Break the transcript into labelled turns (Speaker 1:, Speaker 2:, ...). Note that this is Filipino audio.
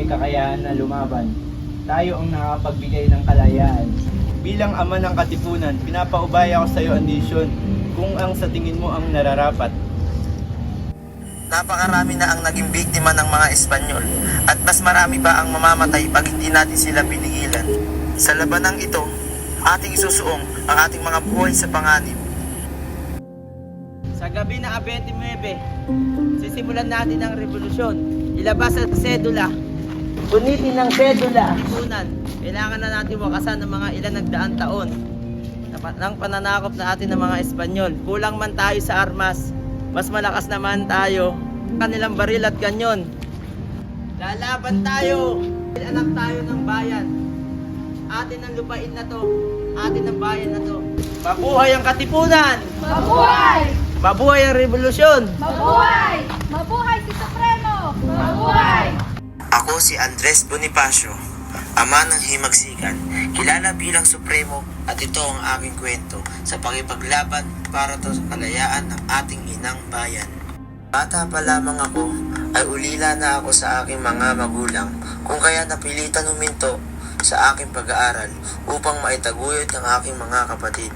Speaker 1: kakayahan na lumaban. Tayo ang nakapagbigay ng kalayaan.
Speaker 2: Bilang ama ng katipunan, pinapaubaya ko sa iyo ang desisyon kung ang sa tingin mo ang nararapat.
Speaker 3: Napakarami na ang naging biktima ng mga Espanyol at mas marami pa ang mamamatay pag hindi natin sila pinigilan. Sa labanang ito, ating isusuong ang ating mga buhay sa panganib.
Speaker 4: Sa gabi na 29, sisimulan natin ang revolusyon. Ilabas ang sedula. Punitin ng sedula. Tipunan. Kailangan na natin wakasan ng mga ilan nagdaang taon ng pananakop na atin ng mga Espanyol. Kulang man tayo sa armas, mas malakas naman tayo kanilang baril at kanyon. Lalaban tayo. Anak tayo ng bayan. Atin ang lupain na to. Atin ang bayan na to. Mabuhay ang katipunan!
Speaker 5: Mabuhay!
Speaker 4: Mabuhay ang revolusyon!
Speaker 5: Mabuhay! Mabuhay si Supremo! Mabuhay!
Speaker 3: Ako si Andres Bonifacio, ama ng Himagsikan, kilala bilang Supremo, at ito ang aking kwento sa pakipaglaban para to sa kalayaan ng ating inang bayan. Bata pa lamang ako ay ulila na ako sa aking mga magulang, kung kaya napilitan huminto sa aking pag-aaral upang maitaguyod ang aking mga kapatid.